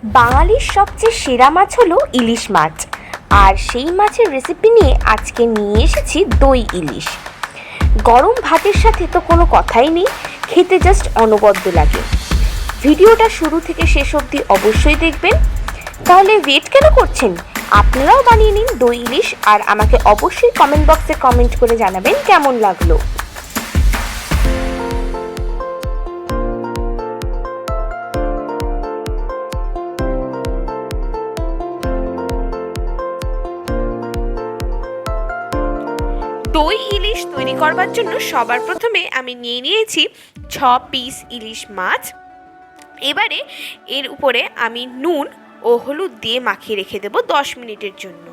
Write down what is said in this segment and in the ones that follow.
বাঙালির সবচেয়ে সেরা মাছ হলো ইলিশ মাছ, আর সেই মাছের রেসিপি নিয়ে আজকে নিয়ে এসেছি দই ইলিশ। গরম ভাতের সাথে তো কোনো কথাই নেই, খেতে জাস্ট অনবদ্য লাগে। ভিডিওটা শুরু থেকে শেষ অবধি অবশ্যই দেখবেন। তাহলে ওয়েট কেন করছেন, আপনারাও বানিয়ে নিন দই ইলিশ, আর আমাকে অবশ্যই কমেন্ট বক্সে কমেন্ট করে জানাবেন কেমন লাগলো। দই ইলিশ তৈরি করবার জন্য সবার প্রথমে আমি নিয়ে নিয়েছি 6 পিস ইলিশ মাছ। এবারে এর উপরে আমি নুন ও হলুদ দিয়ে মাখিয়ে রেখে দেব 10 মিনিটের জন্য।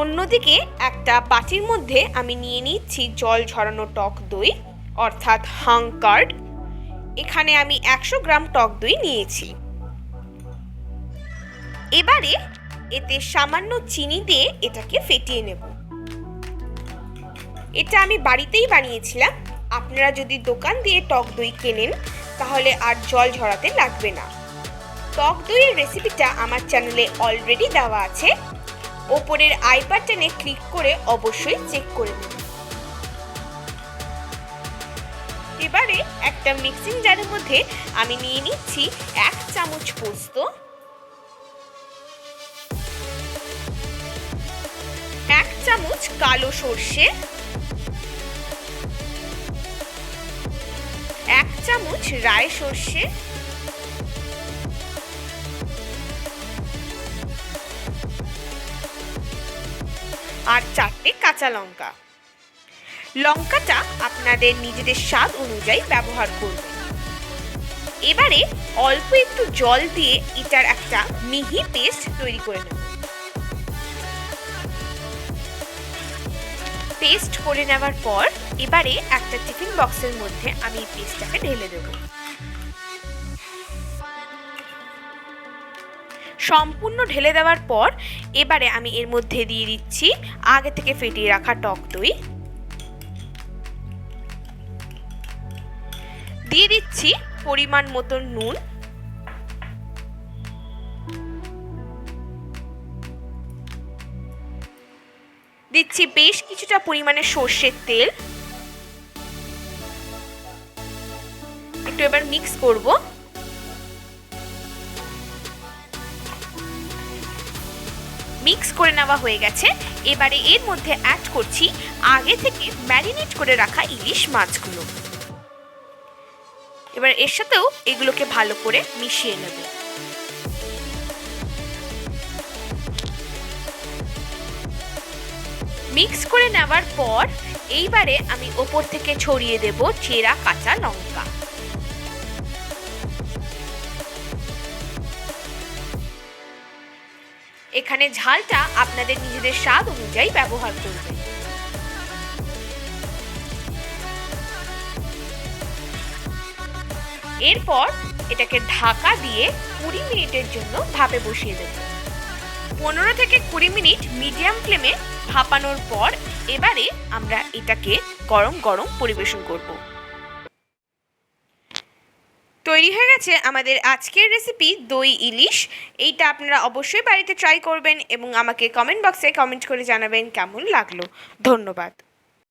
অন্যদিকে একটা বাটির মধ্যে আমি নিয়ে নিচ্ছি জল ঝরানো টক দই, অর্থাৎ হাং কার্ড। এখানে আমি 100 গ্রাম টক দই নিয়েছি। এবারে এতে সামান্য চিনি দিয়ে এটাকে ফেটিয়ে নেব। এটা আমি বাড়িতেই বানিয়েছিলাম। আপনারা যদি দোকান দিয়ে টক দই কেনেন তাহলে আর জল ঝরাতে লাগবে না। টক দইয়ের রেসিপিটা আমার চ্যানেলে অলরেডি দেওয়া আছে, ওপরের আই বাটনে ক্লিক করে অবশ্যই চেক করে নেবেন। এবারে একটা মিক্সিং জারের মধ্যে আমি নিয়ে নিচ্ছি 1 চামচ পোস্ত, 1 চামচ কালো সর্ষে, 1 চামচ রায় সর্ষে, আর 4টে কাঁচা লঙ্কা। লঙ্কাটা আপনাদের নিজেদের স্বাদ অনুযায়ী ব্যবহার করবেন। এবারে অল্প একটু জল দিয়ে এটার একটা মিহি পেস্ট তৈরি করে নেব। পেস্ট করে নেওয়ার পর এবারে একটা টিফিন বক্সের মধ্যে আমি পেস্টটাকে ঢেলে দেব। সম্পূর্ণ ঢেলে দেওয়ার পর এবারে আমি এর মধ্যে দিয়ে দিচ্ছি আগে থেকে ফেটিয়ে রাখা টক দই, দিয়ে দিচ্ছি পরিমাণ মতো নুন, দিচ্ছি বেশ কিছুটা পরিমাণে সর্ষের তেল। একটু এবার মিক্স করব। মিক্স করে নেওয়া হয়ে গেছে। এবারে এর মধ্যে অ্যাড করছি আগে থেকে ম্যারিনেট করে রাখা ইলিশ মাছগুলো। এবার এর সাথেও এগুলোকে ভালো করে মিশিয়ে নেব। মিক্স করে নেওয়ার পর এইবারে আমি ওপর থেকে ছড়িয়ে দেব চেরা কাঁচা লঙ্কা। এখানে ঝালটা আপনাদের নিজেদের স্বাদ অনুযায়ী ব্যবহার করবেন। এরপর এটাকে ঢাকা দিয়ে 20 মিনিটের জন্য ভাপে বসিয়ে দেব। 15 থেকে 20 মিনিট মিডিয়াম ফ্লেমে ভাপানোর পর এবারে আমরা এটাকে গরম গরম পরিবেশন করব। তৈরি হয়ে গেছে আমাদের আজকের রেসিপি দই ইলিশ। এইটা আপনারা অবশ্যই বাড়িতে ট্রাই করবেন এবং আমাকে কমেন্ট বক্সে কমেন্ট করে জানাবেন কেমন লাগলো। ধন্যবাদ।